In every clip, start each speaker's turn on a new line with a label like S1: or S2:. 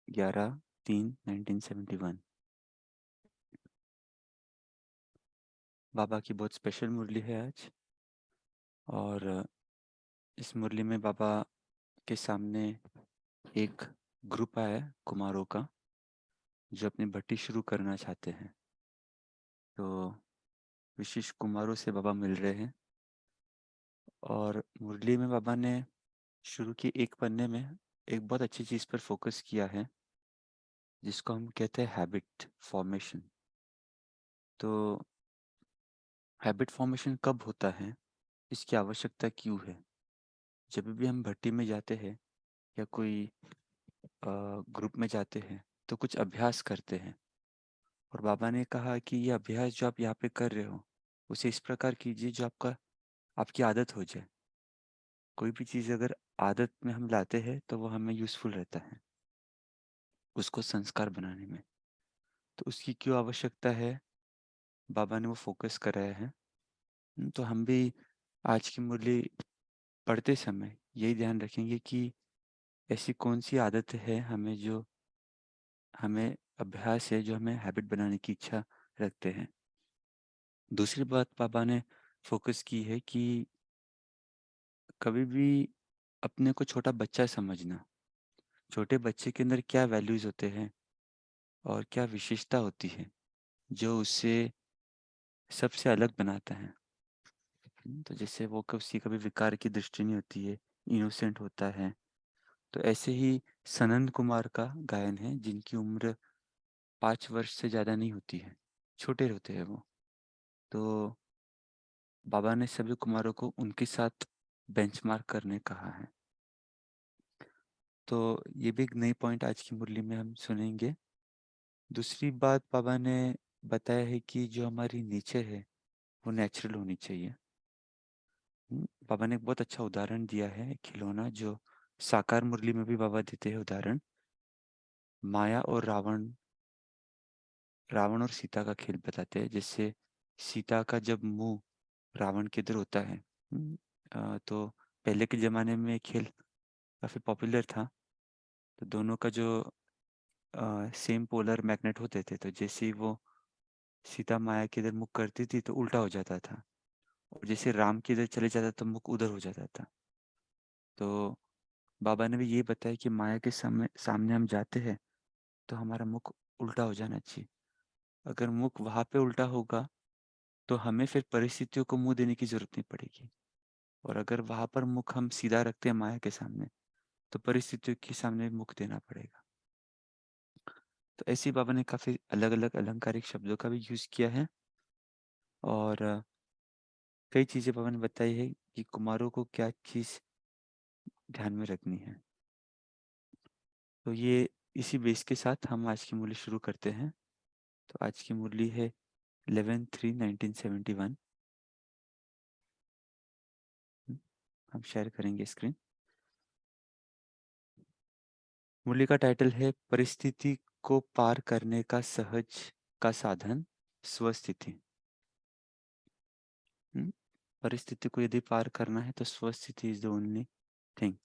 S1: 11/3/1971। बाबा की बहुत स्पेशल मुरली है आज। और इस मुरली में बाबा के सामने एक ग्रुप आया है कुमारों का, जो अपनी भट्टी शुरू करना चाहते हैं। तो विशिष्ट कुमारों से बाबा मिल रहे हैं। और मुरली में बाबा ने शुरू की एक पन्ने में एक बहुत अच्छी चीज़ पर फोकस किया है, जिसको हम कहते हैं हैबिट फॉर्मेशन। तो हैबिट फॉर्मेशन कब होता है, इसकी आवश्यकता क्यों है? जब भी हम भट्टी में जाते हैं या कोई ग्रुप में जाते हैं, तो कुछ अभ्यास करते हैं। और बाबा ने कहा कि ये अभ्यास जो आप यहाँ पे कर रहे हो, उसे इस प्रकार कीजिए जो आपकी आदत हो जाए। कोई भी चीज़ अगर आदत में हम लाते हैं तो वो हमें यूज़फुल रहता है उसको संस्कार बनाने में। तो उसकी क्यों आवश्यकता है, बाबा ने वो फोकस कराया है। तो हम भी आज की मुरली पढ़ते समय यही ध्यान रखेंगे कि ऐसी कौन सी आदत है हमें अभ्यास है, जो हमें हैबिट बनाने की इच्छा रखते हैं। दूसरी बात बाबा ने फोकस की है कि कभी भी अपने को छोटा बच्चा समझना, छोटे बच्चे के अंदर क्या वैल्यूज़ होते हैं और क्या विशेषता होती है जो उससे सबसे अलग बनाता है। तो जैसे वो किसी कभी विकार की दृष्टि नहीं होती है, इनोसेंट होता है। तो ऐसे ही सनंद कुमार का गायन है, जिनकी उम्र 5 वर्ष से ज़्यादा नहीं होती है, छोटे होते हैं वो। तो बाबा ने सभी कुमारों को उनके साथ बेंचमार्क करने कहा है। तो ये भी एक नई पॉइंट आज की मुरली में हम सुनेंगे। दूसरी बात बाबा ने बताया है कि जो हमारी नेचर है वो नेचुरल होनी चाहिए। बाबा ने एक बहुत अच्छा उदाहरण दिया है, खिलौना, जो साकार मुरली में भी बाबा देते हैं उदाहरण। माया और रावण, रावण और सीता का खेल बताते हैं। जैसे सीता का जब मुंह रावण के इधर होता है, तो पहले के ज़माने में ये खेल काफ़ी पॉपुलर था। तो दोनों का जो सेम पोलर मैग्नेट होते थे, तो जैसे ही वो सीता माया के इधर मुख करती थी तो उल्टा हो जाता था, और जैसे राम के इधर चले जाता तो मुख उधर हो जाता था। तो बाबा ने भी ये बताया कि माया के सामने सामने हम जाते हैं तो हमारा मुख उल्टा हो जाना चाहिए। अगर मुख वहाँ पे उल्टा होगा तो हमें फिर परिस्थितियों को मुंह देने की जरूरत नहीं पड़ेगी। और अगर वहाँ पर मुख हम सीधा रखते हैं माया के सामने, तो परिस्थितियों के सामने मुख देना पड़ेगा। तो ऐसे ही बाबा ने काफ़ी अलग अलग अलंकारिक शब्दों का भी यूज़ किया है। और कई चीज़ें बाबा ने बताई है कि कुमारों को क्या चीज़ ध्यान में रखनी है। तो ये इसी बेस के साथ हम आज की मुरली शुरू करते हैं। तो आज की मुरली है 11/3/1971। हम शेयर करेंगे स्क्रीन। मुरली का टाइटल है परिस्थिति को पार करने का सहज का साधन, स्वस्थिति। हम्म, परिस्थिति को यदि पार करना है तो स्वस्थिति इज द ओनली थिंग।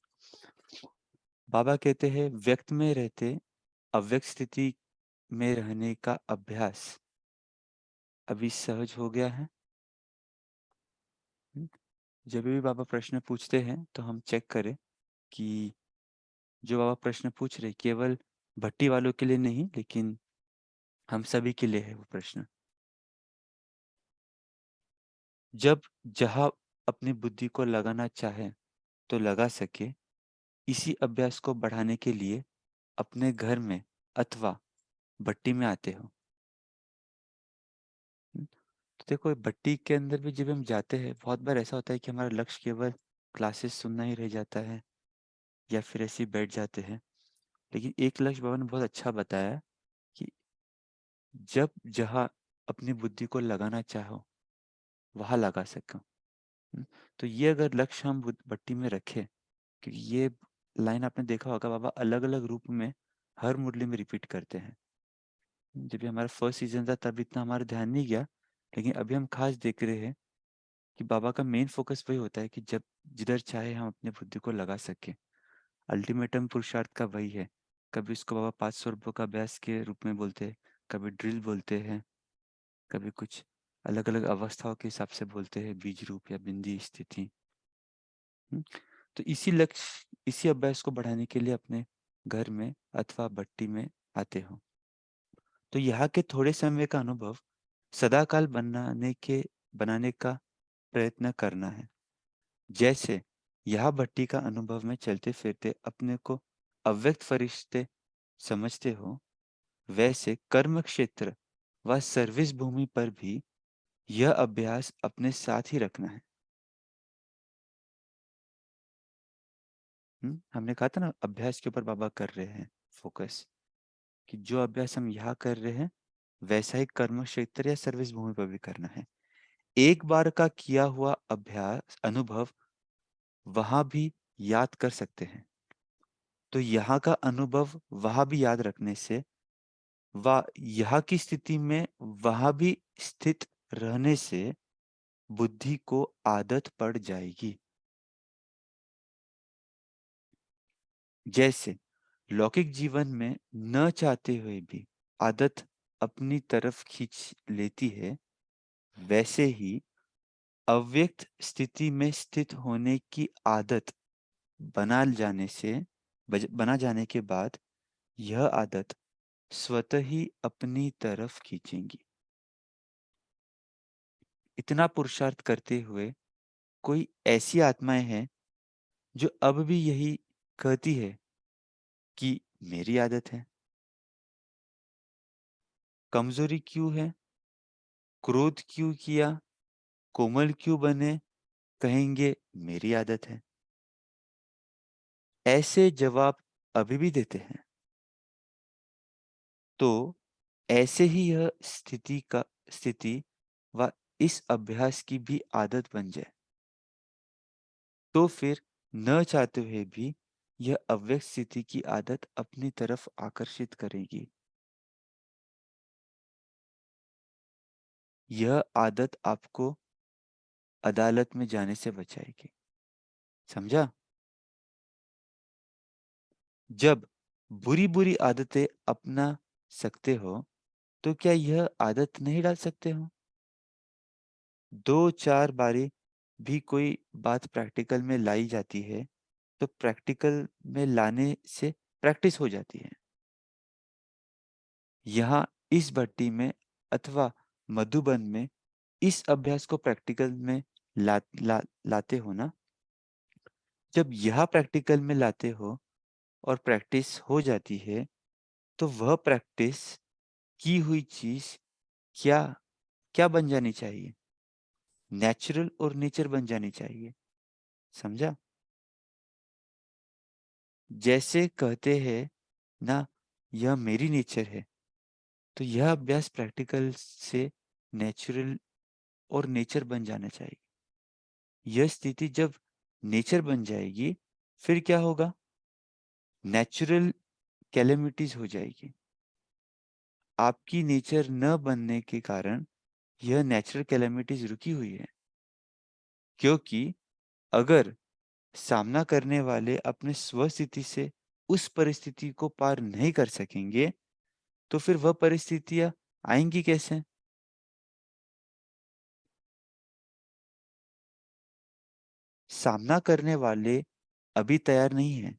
S1: बाबा कहते हैं व्यक्त में रहते अव्यक्त स्थिति में रहने का अभ्यास अभी सहज हो गया है। हम्म, जब भी बाबा प्रश्न पूछते हैं तो हम चेक करें कि जो बाबा प्रश्न पूछ रहे केवल भट्टी वालों के लिए नहीं, लेकिन हम सभी के लिए है वो प्रश्न। जब जहाँ अपनी बुद्धि को लगाना चाहे तो लगा सके, इसी अभ्यास को बढ़ाने के लिए अपने घर में अथवा भट्टी में आते हो। तो देखो भट्टी के अंदर भी जब हम जाते हैं, बहुत बार ऐसा होता है कि हमारा लक्ष्य केवल क्लासेस सुनना ही रह जाता है या फिर ऐसे ही बैठ जाते हैं। लेकिन एक लक्ष्य बाबा ने बहुत अच्छा बताया कि जब जहाँ अपनी बुद्धि को लगाना चाहो वहाँ लगा सको। हम्म, तो ये अगर लक्ष्य हम भट्टी में रखें, क्योंकि ये लाइन आपने देखा होगा बाबा अलग अलग रूप में हर मुरली में रिपीट करते हैं। जब भी हमारा फर्स्ट सीजन था तब इतना हमारा ध्यान नहीं गया, लेकिन अभी हम खास देख रहे हैं कि बाबा का मेन फोकस वही होता है कि जब जिधर चाहे हम अपनी बुद्धि को लगा सके। अल्टीमेटम पुरुषार्थ का वही है कभी उसको बाबा 500 रुपये का अभ्यास के रूप में बोलते हैं, कभी ड्रिल बोलते हैं, कभी कुछ अलग अलग अवस्थाओं के हिसाब से बोलते हैं, बीज रूप या बिंदी स्थिति। हम्म, तो इसी अभ्यास को बढ़ाने के लिए अपने घर में अथवा भट्टी में आते हो। तो यहाँ के थोड़े समय का अनुभव सदाकाल बनाने का प्रयत्न करना है। जैसे यह भट्टी का अनुभव में चलते फिरते अपने को अव्यक्त फरिश्ते समझते हो, वैसे कर्म क्षेत्र व सर्विस भूमि पर भी यह अभ्यास अपने साथ ही रखना है। हमने कहा था ना, अभ्यास के ऊपर बाबा कर रहे हैं फोकस, कि जो अभ्यास हम यहाँ कर रहे हैं वैसा ही कर्म क्षेत्र या सर्विस भूमि पर भी करना है। एक बार का किया हुआ अभ्यास अनुभव वहां भी याद कर सकते हैं। तो यहाँ का अनुभव वहां भी याद रखने से यहाँ की स्थिति में वहां भी स्थित रहने से बुद्धि को आदत पड़ जाएगी। जैसे लौकिक जीवन में न चाहते हुए भी आदत अपनी तरफ खींच लेती है, वैसे ही अव्यक्त स्थिति में स्थित होने की आदत बना जाने के बाद यह आदत स्वतः ही अपनी तरफ खींचेंगी। इतना पुरुषार्थ करते हुए कोई ऐसी आत्माएं हैं जो अब भी यही कहती है कि मेरी आदत है। कमजोरी क्यों है, क्रोध क्यों किया, कोमल क्यों बने, कहेंगे मेरी आदत है। ऐसे जवाब अभी भी देते हैं। तो ऐसे ही यह स्थिति व इस अभ्यास की भी आदत बन जाए, तो फिर न चाहते हुए भी यह अव्यक्त स्थिति की आदत अपनी तरफ आकर्षित करेगी। यह आदत आपको अदालत में जाने से बचाएगी। समझा? जब बुरी बुरी आदतें अपना सकते हो, तो क्या यह आदत नहीं डाल सकते हो? 2-4 बारी भी कोई बात प्रैक्टिकल में लाई जाती है, तो प्रैक्टिकल में लाने से प्रैक्टिस हो जाती है। यहाँ इस भट्टी में अथवा मधुबन में इस अभ्यास को प्रैक्टिकल में लाते हो ना। जब यह प्रैक्टिकल में लाते हो और प्रैक्टिस हो जाती है, तो वह प्रैक्टिस की हुई चीज क्या क्या बन जानी चाहिए? नेचुरल और नेचर बन जानी चाहिए। समझा? जैसे कहते हैं ना, यह मेरी नेचर है, तो यह अभ्यास प्रैक्टिकल से नेचुरल और नेचर बन जाना चाहिए। यह स्थिति जब नेचर बन जाएगी, फिर क्या होगा? नेचुरल कैलेमिटीज हो जाएगी। आपकी नेचर न बनने के कारण यह नेचुरल कैलेमिटीज रुकी हुई है। क्योंकि अगर सामना करने वाले अपने स्वस्थिति से उस परिस्थिति को पार नहीं कर सकेंगे, तो फिर वह परिस्थितियां आएंगी कैसे? सामना करने वाले अभी तैयार नहीं है,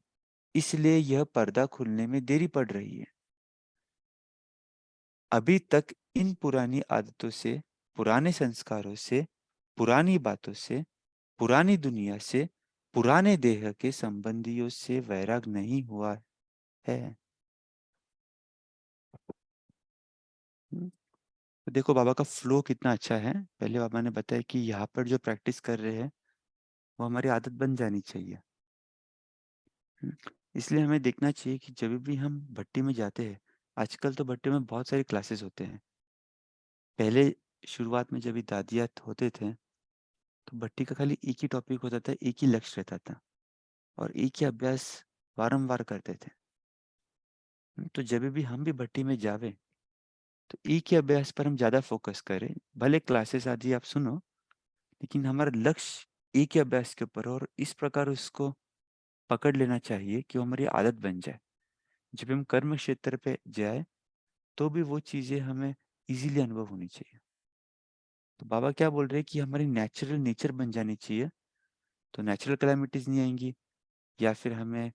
S1: इसलिए यह पर्दा खुलने में देरी पड़ रही है। अभी तक इन पुरानी आदतों से, पुराने संस्कारों से, पुरानी बातों से, पुरानी दुनिया से, पुराने देह के संबंधियों से वैराग नहीं हुआ है। हम्म, तो देखो बाबा का फ्लो कितना अच्छा है। पहले बाबा ने बताया कि यहाँ पर जो प्रैक्टिस कर रहे हैं वो हमारी आदत बन जानी चाहिए। इसलिए हमें देखना चाहिए कि जब भी हम भट्टी में जाते हैं, आजकल तो भट्टी में बहुत सारे क्लासेस होते हैं। पहले शुरुआत में जब भी दादियात होते थे, तो भट्टी का खाली एक ही टॉपिक होता था, एक ही लक्ष्य रहता था और एक ही अभ्यास बारंबार करते थे। तो जब भी हम भी भट्टी में जावे, तो एक ही अभ्यास पर हम ज़्यादा फोकस करें। भले क्लासेस आदि आप सुनो, लेकिन हमारा लक्ष्य एक ही अभ्यास के ऊपर हो और इस प्रकार उसको पकड़ लेना चाहिए कि वो हमारी आदत बन जाए। जब हम कर्म क्षेत्र पे जाए तो भी वो चीजें हमें इजीली अनुभव होनी चाहिए। तो बाबा क्या बोल रहे हैं कि हमारी नेचुरल नेचर बन जानी चाहिए, तो नेचुरल कैलामिटीज नहीं आएंगी। या फिर हमें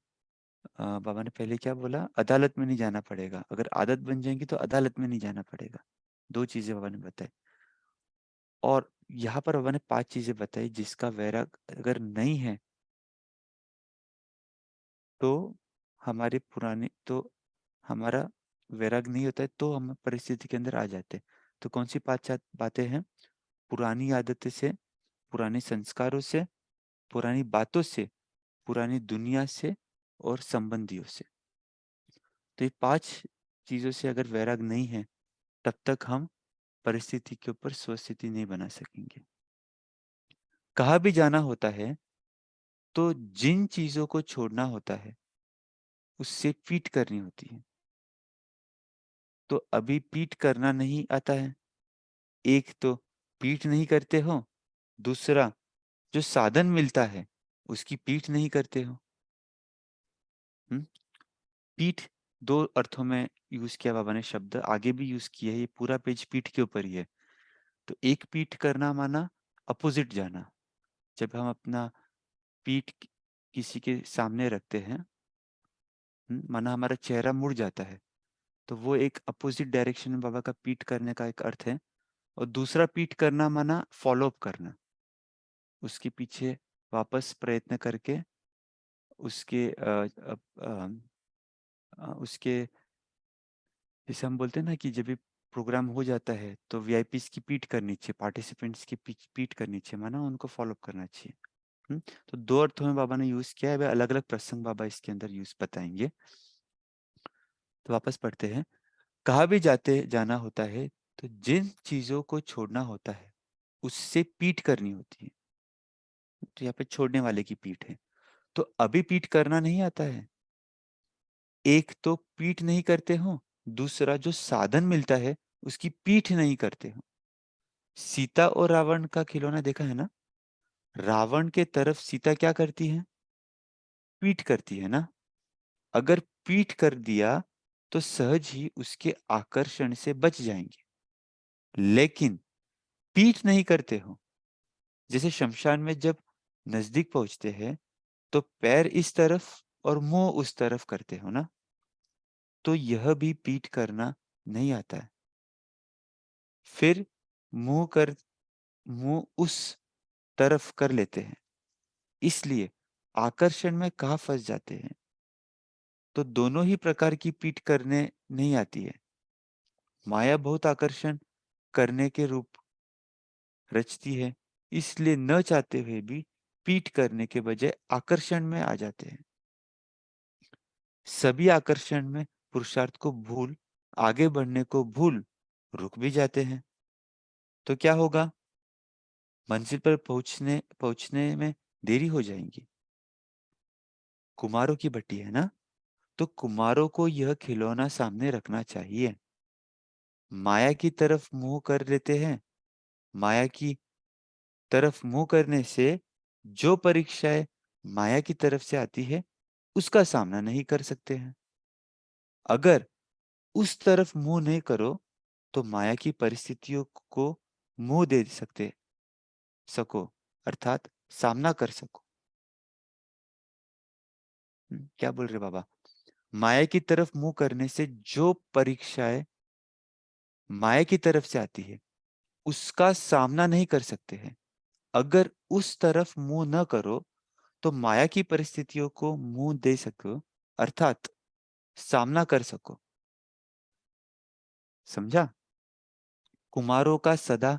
S1: बाबा ने पहले क्या बोला, अदालत में नहीं जाना पड़ेगा। अगर आदत बन जाएंगी तो अदालत में नहीं जाना पड़ेगा। दो चीजें बाबा ने बताई। और यहाँ पर बाबा ने 5 चीजें बताई जिसका वैराग अगर नहीं है तो हमारे पुराने तो हमारा वैराग नहीं होता है, तो हम परिस्थिति के अंदर आ जाते हैं। तो कौन सी 5 बातें हैं? पुरानी आदतें से, पुराने संस्कारों से, पुरानी बातों से, पुरानी दुनिया से और संबंधियों से। तो ये 5 चीजों से अगर वैराग नहीं है तब तक हम परिस्थिति के ऊपर स्वस्थिति नहीं बना सकेंगे। कहाँ भी जाना होता है तो जिन चीजों को छोड़ना होता है उससे पीठ करनी होती है। तो अभी पीठ करना नहीं आता है। एक तो पीठ नहीं करते हो, दूसरा जो साधन मिलता है उसकी पीठ नहीं करते हो। हम्म? पीठ दो अर्थों में यूज किया बाबा ने शब्द, आगे भी यूज किया है। ये पूरा पेज पीठ के ऊपर ही है। तो एक पीठ करना माना अपोजिट जाना। जब हम अपना पीठ किसी के सामने रखते हैं, माना हमारा चेहरा मुड़ जाता है, तो वो एक अपोजिट डायरेक्शन में बाबा का पीठ करने का एक अर्थ है। और दूसरा पीठ करना माना फॉलो अप करना, उसके पीछे वापस प्रयत्न करके उसके उसके जैसे हम बोलते हैं ना कि जब भी प्रोग्राम हो जाता है तो वीआईपीस की पीठ करनी चाहिए, पार्टिसिपेंट्स की पीठ करनी चाहिए, माना उनको फॉलो अप करना चाहिए। तो दो अर्थों में बाबा ने यूज किया है। अलग अलग प्रसंग बाबा इसके अंदर यूज बताएंगे। तो वापस पढ़ते हैं। कहा भी जाते जाना होता है तो जिन चीजों को छोड़ना होता है उससे पीठ करनी होती है। तो यहाँ पे छोड़ने वाले की पीठ है। तो अभी पीठ करना नहीं आता है। एक तो पीठ नहीं करते हो, दूसरा जो साधन मिलता है उसकी पीठ नहीं करते हो। सीता और रावण का खिलौना देखा है ना? रावण के तरफ सीता क्या करती है? पीठ करती है ना? अगर पीठ कर दिया तो सहज ही उसके आकर्षण से बच जाएंगे। लेकिन पीठ नहीं करते हो, जैसे शमशान में जब नजदीक पहुंचते हैं तो पैर इस तरफ और मुंह उस तरफ करते हो ना, तो यह भी पीठ करना नहीं आता है। फिर मुंह उस तरफ कर लेते हैं, इसलिए आकर्षण में कहाँ फंस जाते हैं। तो दोनों ही प्रकार की पीठ करने नहीं आती है। माया बहुत आकर्षण करने के रूप रचती है, इसलिए न चाहते हुए भी पीठ करने के बजाय आकर्षण में आ जाते हैं। सभी आकर्षण में पुरुषार्थ को भूल, आगे बढ़ने को भूल रुक भी जाते हैं। तो क्या होगा? मंजिल पर पहुंचने में देरी हो जाएगी। कुमारों की भट्टी है ना, तो कुमारों को यह खिलौना सामने रखना चाहिए। माया की तरफ मुंह कर लेते हैं। माया की तरफ मुंह करने से जो परीक्षाएं माया की तरफ से आती है उसका सामना नहीं कर सकते हैं। अगर उस तरफ मुंह नहीं करो तो माया की परिस्थितियों को मुंह दे सको, अर्थात सामना कर सको। क्या बोल रहे बाबा? माया की तरफ मुंह करने से जो परीक्षाएं माया की तरफ से आती है उसका सामना नहीं कर सकते हैं। अगर उस तरफ मुंह न करो तो माया की परिस्थितियों को मुंह दे सको, अर्थात सामना कर सको। समझा? कुमारों का सदा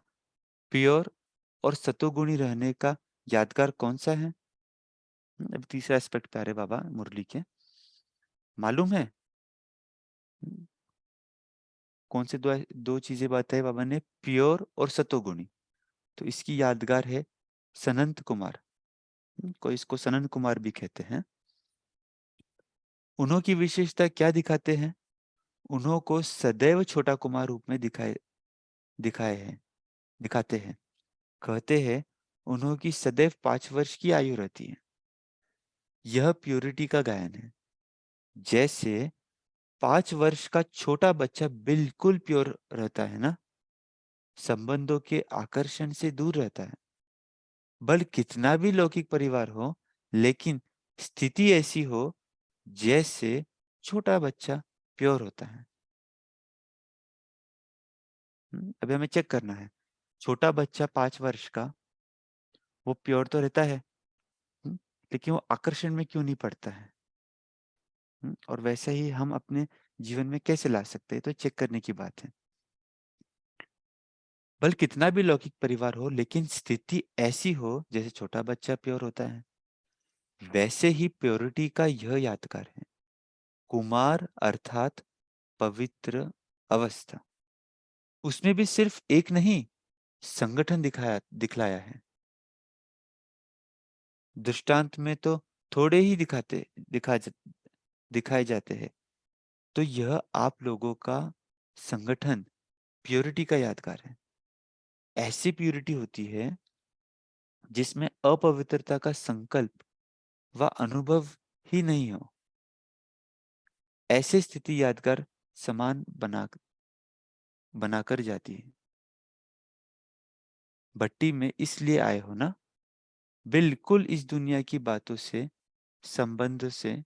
S1: प्योर और सतोगुणी रहने का यादगार कौन सा है? अब तीसरा एस्पेक्ट पे आ रहे बाबा मुरली के। मालूम है? हम्म, कौन से दो चीजें बताई बाबा ने? प्योर और सतोगुणी। तो इसकी यादगार है सनंत कुमार। कोई इसको सनंत कुमार भी कहते हैं। उन्हों की विशेषता क्या दिखाते हैं? उन्हों को सदैव छोटा कुमार रूप में दिखाए हैं दिखाते हैं। कहते हैं उन्हों की सदैव 5 वर्ष की आयु रहती है। यह प्योरिटी का गायन है। जैसे 5 वर्ष का छोटा बच्चा बिल्कुल प्योर रहता है ना, संबंधों के आकर्षण से दूर रहता है। बल कितना भी लौकिक परिवार हो, लेकिन स्थिति ऐसी हो जैसे छोटा बच्चा प्योर होता है। अभी हमें चेक करना है, छोटा बच्चा 5 वर्ष का, वो प्योर तो रहता है, लेकिन वो आकर्षण में क्यों नहीं पड़ता है? और वैसे ही हम अपने जीवन में कैसे ला सकते हैं, तो चेक करने की बात है। बल कितना भी लौकिक परिवार हो, लेकिन स्थिति ऐसी हो जैसे छोटा बच्चा प्योर होता है, वैसे ही प्योरिटी का यह यादगार है, कुमार अर्थात पवित्र अवस्था। उसमें भी सिर्फ एक नहीं, संगठन दिखलाया है। दृष्टांत में तो थोड़े ही दिखाए जाते हैं। तो यह आप लोगों का संगठन प्योरिटी का यादगार है। ऐसी प्योरिटी होती है जिसमें अपवित्रता का संकल्प व अनुभव ही नहीं हो। ऐसी स्थिति यादगार समान बनाकर जाती है। भट्टी में इसलिए आए हो ना, बिल्कुल इस दुनिया की बातों से, संबंध से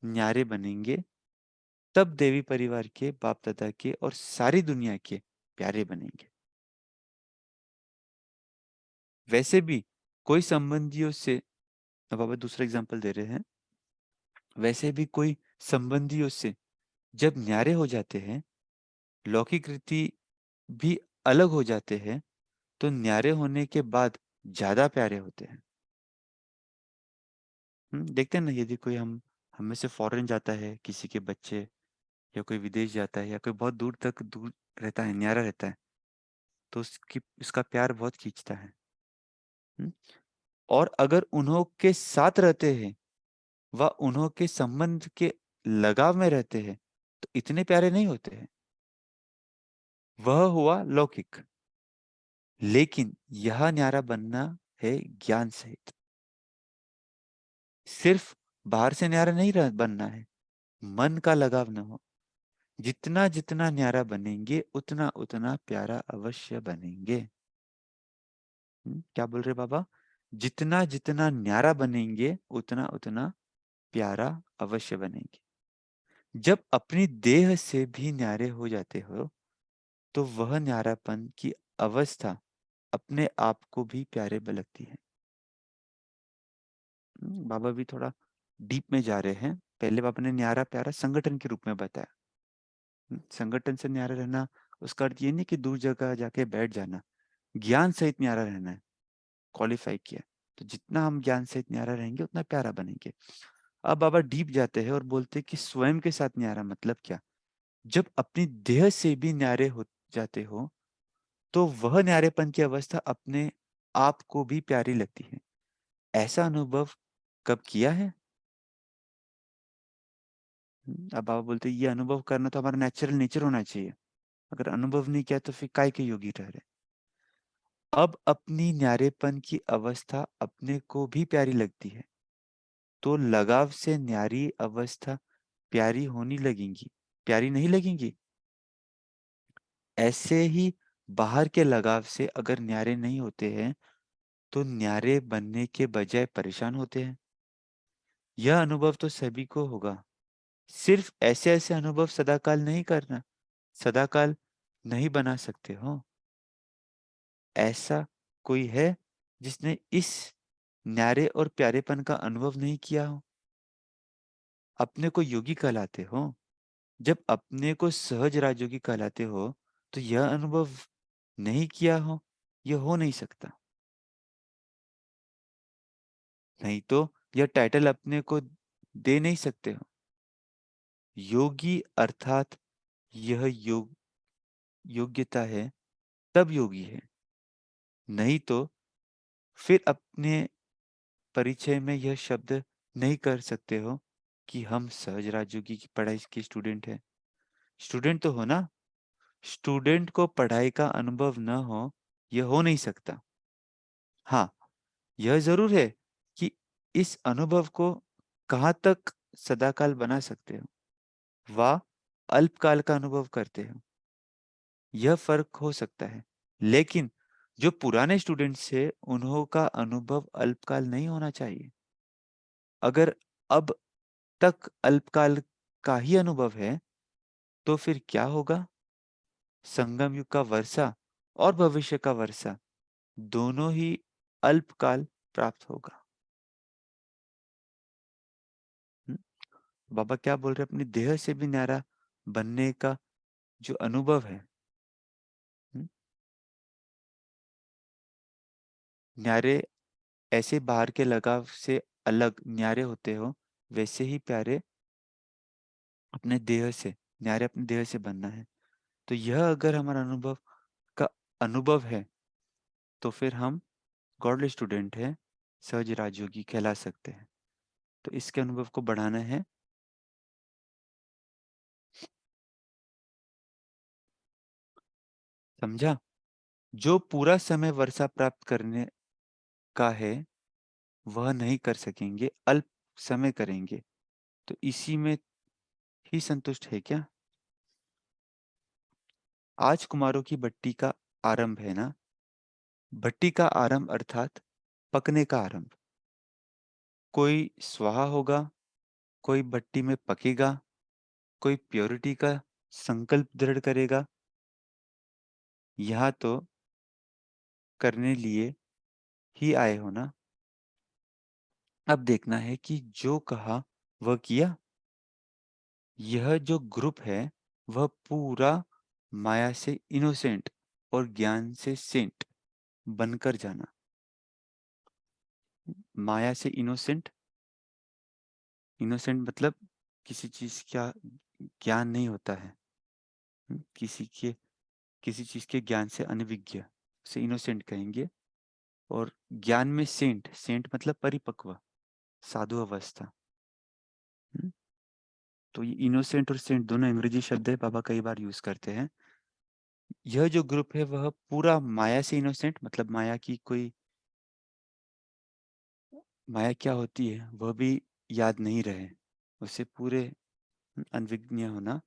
S1: न्यारे बनेंगे, तब देवी परिवार के, बाप दादा के और सारी दुनिया के प्यारे बनेंगे। वैसे भी कोई संबंधियों से, अब बाबा दूसरा एग्जांपल दे रहे हैं, वैसे भी कोई संबंधियों से जब न्यारे हो जाते हैं, लौकिक रीति भी अलग हो जाते हैं, तो न्यारे होने के बाद ज्यादा प्यारे होते हैं। देखते हैं ना, यदि कोई हम में से फॉरेन जाता है, किसी के बच्चे, या कोई विदेश जाता है, या कोई बहुत दूर तक दूर रहता है, न्यारा रहता है, तो उसका प्यार बहुत खींचता है। हम्म, और अगर उन्हों के साथ रहते हैं व उन्हों के संबंध के लगाव में रहते हैं, तो इतने प्यारे नहीं होते हैं। वह हुआ लौकिक। लेकिन यह न्यारा बनना है ज्ञान सहित। सिर्फ बाहर से न्यारा नहीं बनना है, मन का लगाव न हो। जितना जितना न्यारा बनेंगे, उतना उतना प्यारा अवश्य बनेंगे। क्या बोल रहे बाबा? जितना जितना न्यारा बनेंगे, उतना उतना प्यारा अवश्य बनेंगे। जब अपनी देह से भी न्यारे हो जाते हो, तो वह न्यारापन की अवस्था अपने आप को भी प्यारे लगती है। बाबा भी थोड़ा डीप में जा रहे हैं। पहले बाबा ने न्यारा प्यारा संगठन के रूप में बताया। संगठन से न्यारा रहना, उसका अर्थ ये नहीं कि दूर जगह जाके बैठ जाना। ज्ञान सहित न्यारा रहना है, क्वालिफाई किया। तो जितना हम ज्ञान सहित न्यारा रहेंगे, उतना प्यारा बनेंगे। अब बाबा डीप जाते हैं और बोलते हैं कि स्वयं के साथ न्यारा मतलब क्या? जब अपनी देह से भी न्यारे हो जाते हो, तो वह न्यारेपन की अवस्था अपने आप को भी प्यारी लगती है। ऐसा अनुभव कब किया है? अब बाबा बोलते हैं, ये अनुभव करना तो हमारा नेचुरल नेचर होना चाहिए। अगर अनुभव नहीं किया तो फिर काय के योगी ठहरे। अब अपनी न्यारेपन की अवस्था अपने को भी प्यारी लगती है, तो लगाव से न्यारी अवस्था प्यारी होनी लगेंगी, प्यारी नहीं लगेंगी। ऐसे ही बाहर के लगाव से अगर न्यारे नहीं होते हैं, तो न्यारे बनने के बजाय परेशान होते हैं। यह अनुभव तो सभी को होगा। सिर्फ ऐसे ऐसे अनुभव सदाकाल नहीं करना, सदाकाल नहीं बना सकते हो। ऐसा कोई है जिसने इस न्यारे और प्यारेपन का अनुभव नहीं किया हो? अपने को योगी कहलाते हो। जब अपने को सहज राजयोगी कहलाते हो, तो यह अनुभव नहीं किया हो, यह हो नहीं सकता। नहीं तो यह टाइटल अपने को दे नहीं सकते हो। योगी अर्थात यह योग्यता है, तब योगी है। नहीं तो फिर अपने परिचय में यह शब्द नहीं कर सकते हो कि हम सहज राजयोगी की पढ़ाई के स्टूडेंट हैं। स्टूडेंट तो हो ना। स्टूडेंट को पढ़ाई का अनुभव न हो, यह हो नहीं सकता। हाँ, यह जरूर है कि इस अनुभव को कहाँ तक सदाकाल बना सकते हो। व अल्पकाल का अनुभव करते हो, यह फर्क हो सकता है। लेकिन जो पुराने स्टूडेंट्स है उन्हों का अनुभव अल्पकाल नहीं होना चाहिए। अगर अब तक अल्पकाल का ही अनुभव है तो फिर क्या होगा? संगम युग का वर्षा और भविष्य का वर्षा दोनों ही अल्पकाल प्राप्त होगा। हम्म, बाबा क्या बोल रहे हैं? अपनी देह से भी न्यारा बनने का जो अनुभव है, हम्म, न्यारे ऐसे बाहर के लगाव से अलग न्यारे होते हो, वैसे ही प्यारे अपने देह से, न्यारे अपने देह से बनना है। तो यह अगर हमारा अनुभव का अनुभव है तो फिर हम गॉडली स्टूडेंट है, सहज राजयोगी कहला सकते हैं। तो इसके अनुभव को बढ़ाना है। समझा? जो पूरा समय वर्षा प्राप्त करने का है वह नहीं कर सकेंगे, अल्प समय करेंगे। तो इसी में ही संतुष्ट है क्या? आज कुमारों की भट्टी का आरंभ है ना? भट्टी का आरंभ अर्थात पकने का आरंभ। कोई स्वाहा होगा, कोई भट्टी में पकेगा, कोई प्योरिटी का संकल्प दृढ़ करेगा। यहाँ तो करने लिए ही आए हो ना? अब देखना है कि जो कहा वह किया। यह जो ग्रुप है वह पूरा माया से इनोसेंट और ज्ञान से सेंट बनकर जाना। माया से इनोसेंट, इनोसेंट मतलब किसी चीज का ज्ञान नहीं होता है। किसी चीज के ज्ञान से अनविज्ञ से इनोसेंट कहेंगे। और ज्ञान में सेंट, सेंट मतलब परिपक्व, साधु अवस्था। हम्म, तो ये इनोसेंट और सेंट दोनों अंग्रेजी शब्द है, बाबा कई बार यूज करते हैं। यह जो ग्रुप है वह पूरा माया से इनोसेंट मतलब माया की कोई, माया क्या होती है वह भी याद नहीं रहे, उसे पूरे अनविज्ञ होना।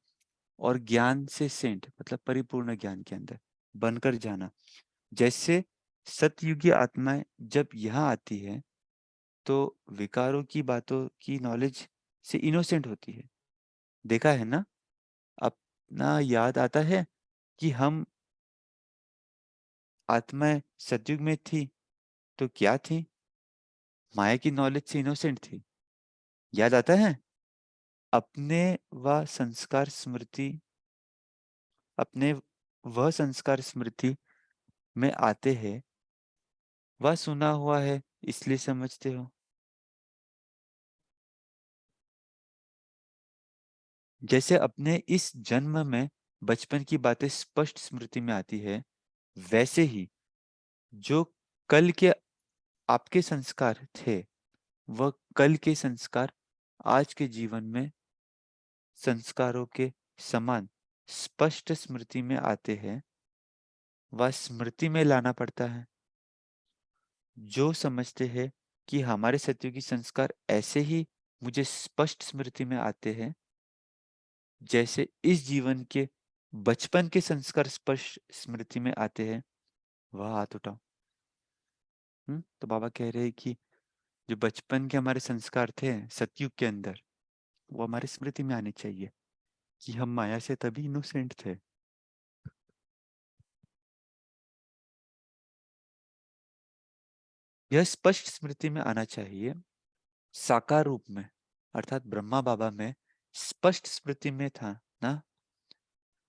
S1: और ज्ञान से सेंट मतलब परिपूर्ण ज्ञान के अंदर बनकर जाना। जैसे सतयुगी आत्माएं जब यहाँ आती है तो विकारों की बातों की नॉलेज से इनोसेंट होती है। देखा है ना? अपना याद आता है कि हम आत्माएं सतयुग में थी तो क्या थी? माया की नॉलेज से इनोसेंट थी। याद आता है? अपने व संस्कार स्मृति, अपने वह संस्कार स्मृति में आते हैं, वह सुना हुआ है इसलिए समझते हो। जैसे अपने इस जन्म में बचपन की बातें स्पष्ट स्मृति में आती है, वैसे ही जो कल के आपके संस्कार थे वह कल के संस्कार आज के जीवन में संस्कारों के समान स्पष्ट स्मृति में आते हैं, वह स्मृति में लाना पड़ता है। जो समझते हैं कि हमारे सत्युगी संस्कार ऐसे ही मुझे स्पष्ट स्मृति में आते हैं जैसे इस जीवन के बचपन के संस्कार स्पष्ट स्मृति में आते हैं, वह हाथ उठाओ। तो बाबा कह रहे हैं कि जो बचपन के हमारे संस्कार थे सतयुग के अंदर, वो हमारी स्मृति में आने चाहिए कि हम माया से तभी इनोसेंट थे। यह स्पष्ट स्मृति में आना चाहिए साकार रूप में, अर्थात ब्रह्मा बाबा में स्पष्ट स्मृति में था ना।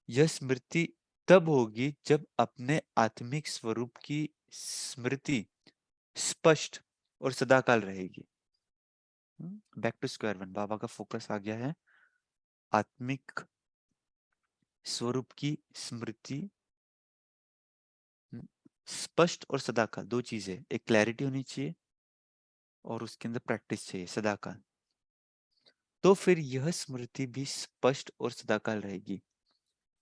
S1: यह स्मृति तब होगी जब अपने आत्मिक स्वरूप की स्मृति स्पष्ट और सदाकाल रहेगी। बैक टू स्क्वायर वन, बाबा का फोकस आ गया है आत्मिक स्वरूप की स्मृति, स्पष्ट और सदाकाल दो चीजें, एक क्लैरिटी होनी चाहिए और उसके अंदर प्रैक्टिस चाहिए सदाकाल। तो फिर यह स्मृति भी स्पष्ट और सदाकाल रहेगी।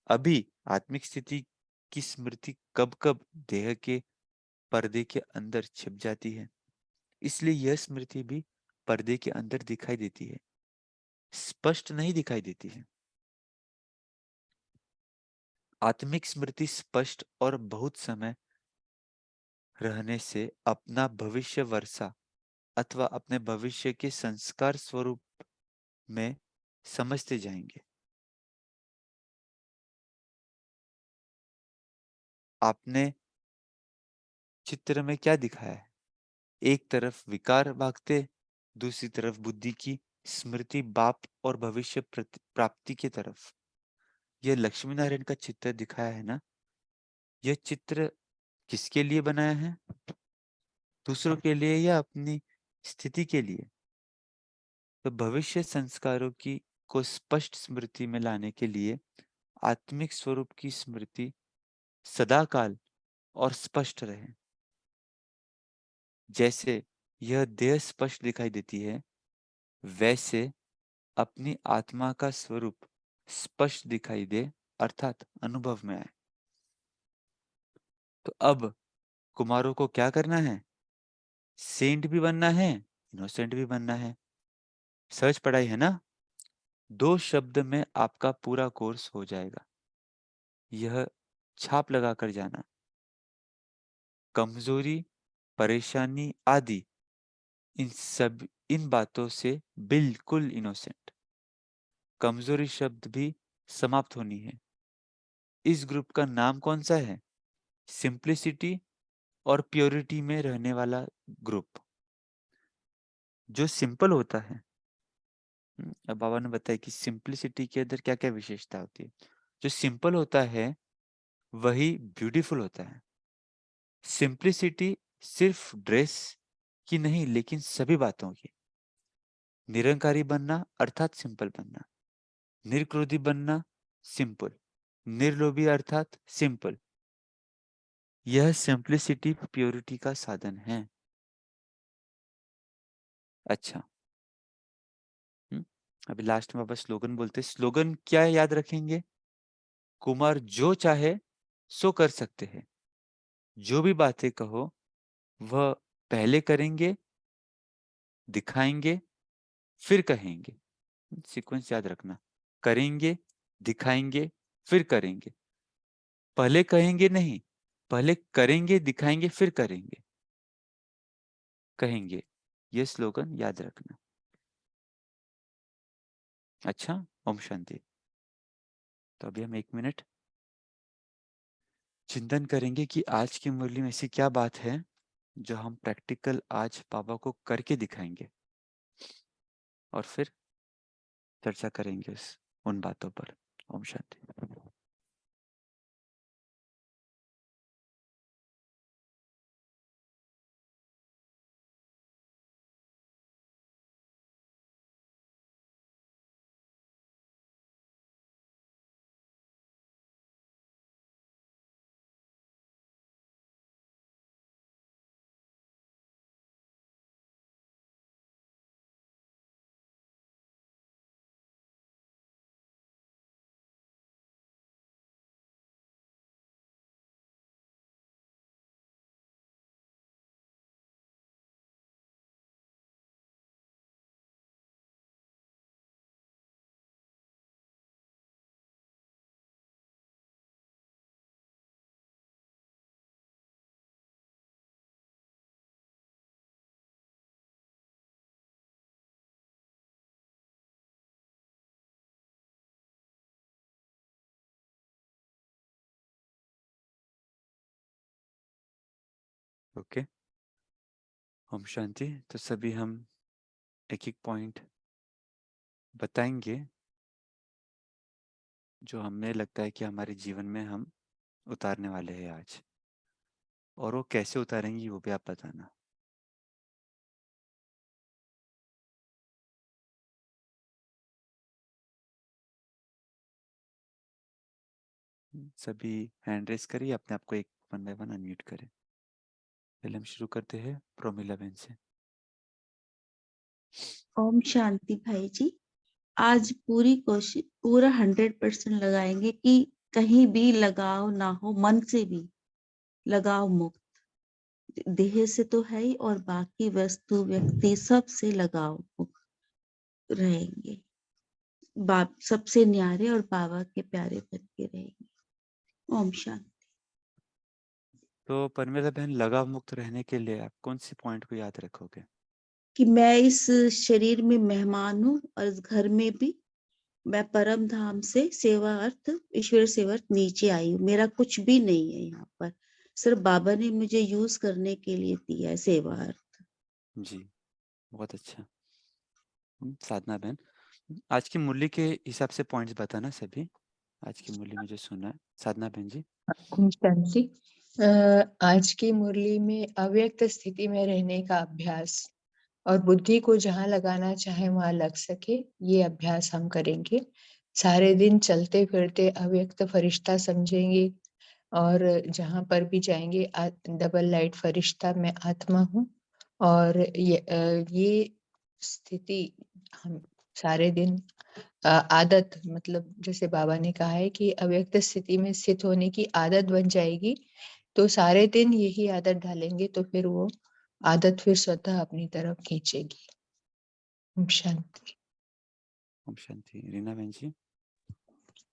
S1: अभी आत्मिक स्थिति की स्मृति कब कब देह के पर्दे के अंदर छिप जाती है, इसलिए यह स्मृति भी पर्दे के अंदर दिखाई देती है, स्पष्ट नहीं दिखाई देती है। आत्मिक स्मृति स्पष्ट और बहुत समय रहने से अपना भविष्य वर्षा अथवा अपने भविष्य के संस्कार स्वरूप में समझते जाएंगे। आपने चित्र में क्या दिखाया है? एक तरफ विकार भागते, दूसरी तरफ बुद्धि की स्मृति बाप और भविष्य प्राप्ति की तरफ। यह लक्ष्मी नारायण का चित्र दिखाया है ना? यह चित्र किसके लिए बनाया है? दूसरों के लिए या अपनी स्थिति के लिए? तो भविष्य संस्कारों की को स्पष्ट स्मृति में लाने के लिए आत्मिक स्वरूप की स्मृति सदाकाल और स्पष्ट रहे। जैसे यह देह स्पष्ट दिखाई देती है, वैसे अपनी आत्मा का स्वरूप स्पष्ट दिखाई दे, अर्थात अनुभव में आए। तो अब कुमारों को क्या करना है? सेंट भी बनना है, इनोसेंट भी बनना है। सहज पढ़ाई है ना? 2 शब्द में आपका पूरा कोर्स हो जाएगा। यह छाप लगा कर जाना। कमजोरी, परेशानी आदि इन बातों से बिल्कुल इनोसेंट। कमजोरी शब्द भी समाप्त होनी है। इस ग्रुप का नाम कौन सा है? सिंप्लिसिटी और प्योरिटी में रहने वाला ग्रुप। जो सिंपल होता है। अब बाबा ने बताया कि सिंप्लिसिटी के अंदर क्या क्या विशेषता होती है। जो सिंपल होता है वही ब्यूटीफुल होता है। सिंप्लिसिटी सिर्फ ड्रेस की नहीं, लेकिन सभी बातों की। निरंकारी बनना अर्थात सिंपल बनना, निर्क्रोधी बनना सिंपल, निर्लोभी अर्थात सिंपल। यह सिंप्लिसिटी प्योरिटी का साधन है। अच्छा, अभी लास्ट में बस स्लोगन बोलते। स्लोगन क्या याद रखेंगे? कुमार जो चाहे सो कर सकते हैं। जो भी बातें कहो वह पहले करेंगे, दिखाएंगे, फिर कहेंगे। सीक्वेंस याद रखना। करेंगे, दिखाएंगे, फिर करेंगे। पहले कहेंगे नहीं, पहले करेंगे, दिखाएंगे, फिर करेंगे, कहेंगे। ये स्लोगन याद रखना। अच्छा, ओम शांति। तो अभी हम 1 मिनट चिंतन करेंगे कि आज की मुरली में ऐसी क्या बात है जो हम प्रैक्टिकल आज बाबा को करके दिखाएंगे, और फिर चर्चा करेंगे उन बातों पर। ओम शांति। ओके, ओम शांति। तो सभी हम एक एक पॉइंट बताएंगे जो हमें लगता है कि हमारे जीवन में हम उतारने वाले हैं आज, और वो कैसे उतारेंगी वो भी आप बताना। सभी हैंड रेस करिए, अपने आप को एक 1 बाय 1 अनम्यूट करें। पहले हम शुरू करते हैं प्रोमिला बहन से।
S2: ओम शांति भाई जी। आज पूरी कोशिश, पूरा 100% लगाएंगे कि कहीं भी लगाव ना हो, मन से भी लगाव मुक्त। देह से तो है ही, और बाकी वस्तु व्यक्ति सब से लगाव मुक्त रहेंगे। बाप सबसे न्यारे और बाबा के प्यारे बन के रहेंगे। ओम शांति।
S1: तो परमिला बहन, लगाव मुक्त रहने के लिए आप कौन-सी पॉइंट को याद रखोगे?
S2: कि मैं इस शरीर में मेहमान हूँ और इस घर में भी मैं परम धाम से सेवार्थ, ईश्वर सेवार्थ नीचे आई हूँ। मेरा कुछ भी नहीं है यहाँ पर। सिर्फ बाबा ने मुझे यूज़ करने के लिए दिया है सेवार्थ।
S1: जी, बहुत अच्छा। साधना बहन, आज की मुरली के हिसाब से पॉइंट्स बताना सभी। आज की मुरली में जो सुना है। साधना बहन जी।
S3: शांति। आज की मुरली में अव्यक्त स्थिति में रहने का अभ्यास और बुद्धि को जहाँ लगाना चाहे वहाँ लग सके, ये अभ्यास हम करेंगे। सारे दिन चलते फिरते अव्यक्त फरिश्ता समझेंगे और जहाँ पर भी जाएंगे डबल लाइट फरिश्ता मैं आत्मा हूँ। और ये स्थिति हम सारे दिन आदत, मतलब जैसे बाबा ने कहा है कि अव्यक्त स्थिति में स्थित होने की आदत बन जाएगी, तो सारे दिन यही आदत डालेंगे तो फिर वो आदत फिर स्वतः अपनी तरफ खींचेगी। ओम शांति।
S1: ओम शांति। रीना बहन जी।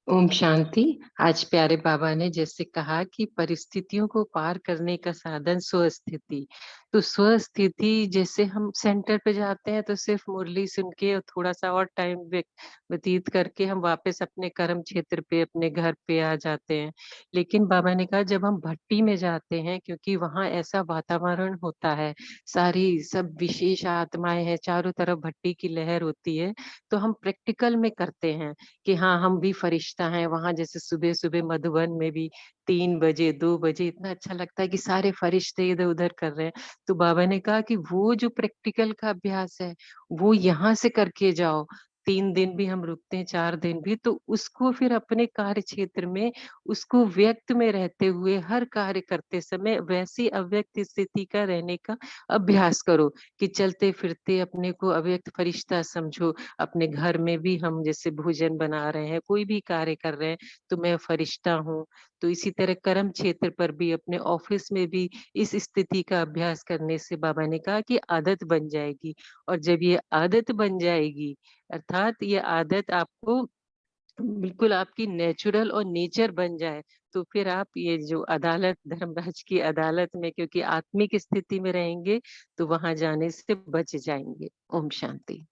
S4: ओम शांति। आज प्यारे बाबा ने जैसे कहा कि परिस्थितियों को पार करने का साधन स्वस्थिति, तो स्वस्थिति जैसे हम सेंटर पे जाते हैं तो सिर्फ मुरली सुन के और थोड़ा सा और टाइम व्यतीत करके हम वापस अपने कर्म क्षेत्र पे, अपने घर पे आ जाते हैं। लेकिन बाबा ने कहा जब हम भट्टी में जाते हैं, क्योंकि वहाँ ऐसा वातावरण होता है, सारी सब विशेष आत्माएं हैं, चारों तरफ भट्टी की लहर होती है, तो हम प्रैक्टिकल में करते हैं कि हाँ हम भी फरिश्ता हैं वहां। जैसे सुबह सुबह मधुबन में भी 3 बजे 2 बजे इतना अच्छा लगता है कि सारे फरिश्ते इधर उधर कर रहे हैं। तो बाबा ने कहा कि वो जो प्रैक्टिकल का अभ्यास है वो यहाँ से करके जाओ। 3 दिन भी हम रुकते हैं, 4 दिन भी, तो उसको फिर अपने कार्य क्षेत्र में, उसको व्यक्त में रहते हुए हर कार्य करते समय वैसी अव्यक्त स्थिति का रहने का अभ्यास करो कि चलते फिरते अपने को अव्यक्त फरिश्ता समझो। अपने घर में भी हम जैसे भोजन बना रहे हैं, कोई भी कार्य कर रहे हैं, तो मैं फरिश्ता हूँ। तो इसी तरह कर्म क्षेत्र पर भी, अपने ऑफिस में भी इस स्थिति का अभ्यास करने से बाबा ने कहा कि आदत बन जाएगी। और जब ये आदत बन जाएगी, अर्थात ये आदत आपको बिल्कुल आपकी नेचुरल और नेचर बन जाए, तो फिर आप ये जो अदालत, धर्मराज की अदालत में, क्योंकि आत्मिक स्थिति में रहेंगे, तो वहां जाने से बच जाएंगे। ओम शांति।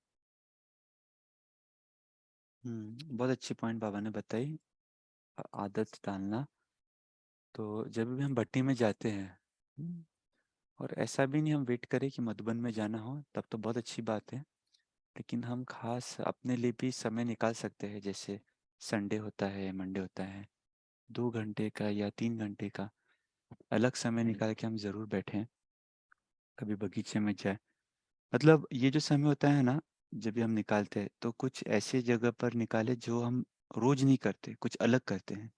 S1: बहुत अच्छी पॉइंट बाबा ने बताई। आदत डालना। तो जब भी हम भट्टी में जाते हैं, और ऐसा भी नहीं हम वेट करें कि मधुबन में जाना हो, तब तो बहुत अच्छी बात है। लेकिन हम खास अपने लिए भी समय निकाल सकते हैं, जैसे संडे होता है, मंडे होता है, 2 घंटे का या 3 घंटे का अलग समय निकाल के हम ज़रूर बैठें, कभी बगीचे में जाए। मतलब ये जो समय होता है ना, जब भी हम निकालते हैं तो कुछ ऐसी जगह पर निकाले जो हम रोज नहीं करते, कुछ अलग करते हैं।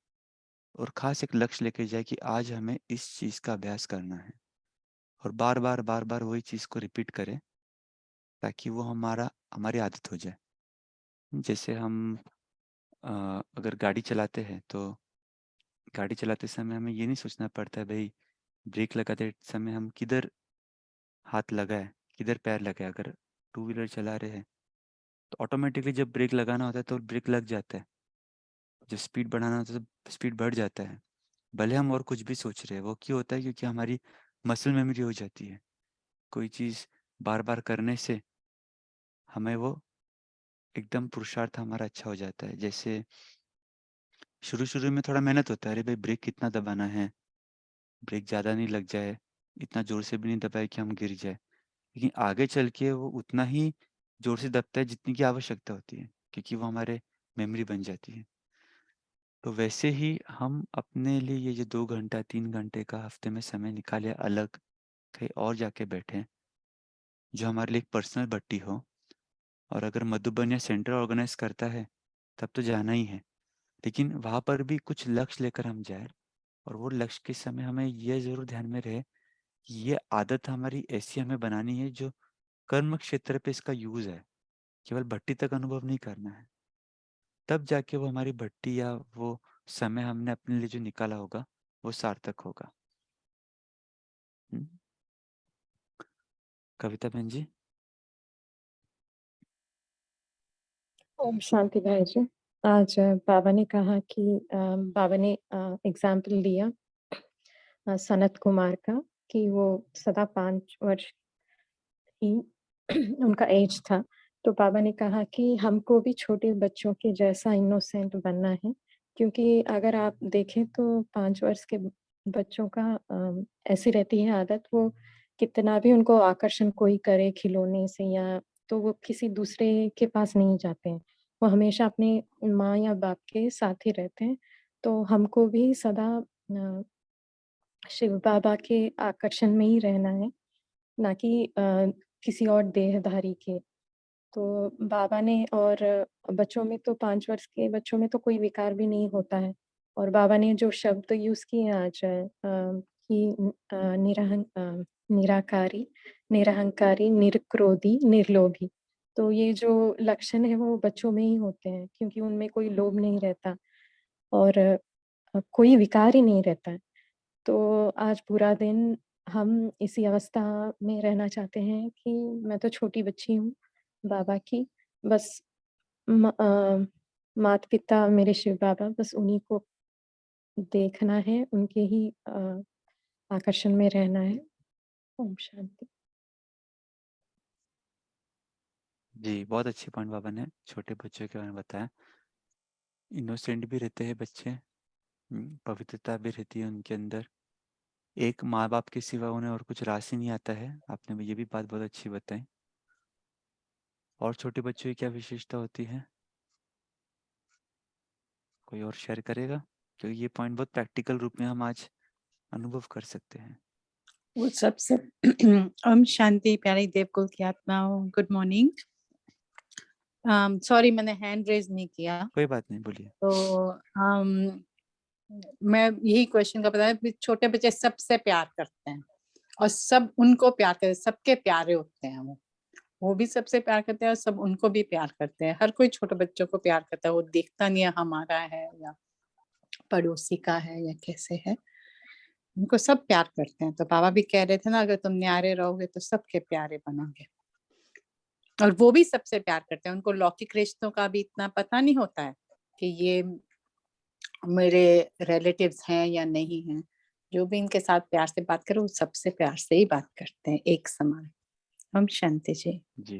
S1: और खास एक लक्ष्य लेके जाए कि आज हमें इस चीज़ का अभ्यास करना है, और बार बार वही चीज़ को रिपीट करें, ताकि वो हमारी आदत हो जाए। जैसे हम अगर गाड़ी चलाते हैं, तो गाड़ी चलाते समय हमें ये नहीं सोचना पड़ता है भाई, ब्रेक लगाते समय हम किधर हाथ लगाए, किधर पैर लगाए। अगर टू व्हीलर चला रहे हैं तो ऑटोमेटिकली जब ब्रेक लगाना होता है तो ब्रेक लग जाता है, जब स्पीड बढ़ाना होता है तो स्पीड बढ़ जाता है। भले हम और कुछ भी सोच रहे हैं, वो क्यों होता है? क्योंकि हमारी मसल मेमोरी हो जाती है। कोई चीज़ बार बार करने से हमें वो एकदम पुरुषार्थ हमारा अच्छा हो जाता है। जैसे शुरू शुरू में थोड़ा मेहनत होता है, अरे भाई ब्रेक कितना दबाना है, ब्रेक ज़्यादा नहीं लग जाए, इतना ज़ोर से भी नहीं दबाए कि हम गिर जाए। लेकिन आगे चल के वो उतना ही ज़ोर से दबता है जितनी की आवश्यकता होती है, क्योंकि वो हमारे मेमोरी बन जाती है। तो वैसे ही हम अपने लिए ये जो 2 घंटा 3 घंटे का हफ्ते में समय निकाले, अलग कहीं और जाके बैठें, जो हमारे लिए एक पर्सनल भट्टी हो। और अगर मधुबन या सेंटर ऑर्गेनाइज करता है, तब तो जाना ही है। लेकिन वहाँ पर भी कुछ लक्ष्य लेकर हम जाए, और वो लक्ष्य के समय हमें ये ज़रूर ध्यान में रहे कि ये आदत हमारी ऐसी हमें बनानी है जो कर्म क्षेत्र पे इसका यूज़ है, केवल भट्टी तक अनुभव नहीं करना है। तब जाके वो हमारी भट्टी या वो समय हमने अपने लिए जो निकाला होगा, वो सार्थक होगा। हुँ। कविता बहन जी।
S3: ओम शांति भाई जी।
S5: आज बाबा ने कहा कि बाबा ने एग्ज़ाम्पल लिया सनत कुमार का कि वो सदा 5 वर्ष ही उनका एज था। तो बाबा ने कहा कि हमको भी छोटे बच्चों के जैसा इनोसेंट बनना है, क्योंकि अगर आप देखें तो 5 वर्ष के बच्चों का ऐसी रहती है आदत, वो कितना भी उनको आकर्षण कोई करे खिलौने से या तो वो किसी दूसरे के पास नहीं जाते हैं। वो हमेशा अपने माँ या बाप के साथ ही रहते हैं। तो हमको भी सदा शिव बाबा के आकर्षण में ही रहना है, ना कि किसी और देहधारी के। तो बाबा ने और बच्चों में तो 5 वर्ष के बच्चों में तो कोई विकार भी नहीं होता है और बाबा ने जो शब्द यूज़ किए आज कि निराकारी, निरहंकारी, निर्क्रोधी, निर्लोभी। तो ये जो लक्षण है वो बच्चों में ही होते हैं क्योंकि उनमें कोई लोभ नहीं रहता और कोई विकार ही नहीं रहता है। तो आज पूरा दिन हम इसी अवस्था में रहना चाहते हैं कि मैं तो छोटी बच्ची हूँ बाबा की, बस माता-पिता मेरे शिव बाबा बस उन्हीं को देखना है, उनके ही आकर्षण में रहना है। ओम शांति।
S1: जी, बहुत अच्छी पॉइंट बाबा ने छोटे बच्चों के बारे में बताया। इनोसेंट भी रहते हैं बच्चे, पवित्रता भी रहती है उनके अंदर। एक माँ-बाप के सिवा उन्हें और कुछ रास ही नहीं आता है। आपने ये भी बात बहुत अच्छी बताई। और छोटे बच्चों की क्या विशेषता होती है? कोई और शेयर करेगा? क्योंकि ये पॉइंट बहुत प्रैक्टिकल रूप में हम आज अनुभव कर सकते हैं।
S6: वो सबसे ओम शांति प्यारी देवकुल की आत्माओं, गुड मॉर्निंग। सॉरी मैंने हैंड रेज नहीं किया।
S1: कोई बात नहीं, बोलिए।
S6: तो मैं यही क्वेश्चन का बताया कि छोटे बच्चे सबसे प्यार करते हैं और सब उनको प्यार करते हैं, सबके प्यारे होते हैं वो भी सबसे प्यार करते हैं और सब उनको भी प्यार करते हैं। हर कोई छोटे बच्चों को प्यार करता है, वो देखता नहीं है हमारा है या पड़ोसी का है या कैसे है, उनको सब प्यार करते हैं। तो बाबा भी कह रहे थे ना, अगर तुम न्यारे रहोगे तो सबके प्यारे बनोगे और वो भी सबसे प्यार करते हैं। उनको लौकिक रिश्तों का भी इतना पता नहीं होता है कि ये मेरे रिलेटिव्स हैं या नहीं हैं। जो भी इनके साथ प्यार से बात करे वो सबसे प्यार से ही बात करते हैं एक समान। हम शांति जी।
S1: जी।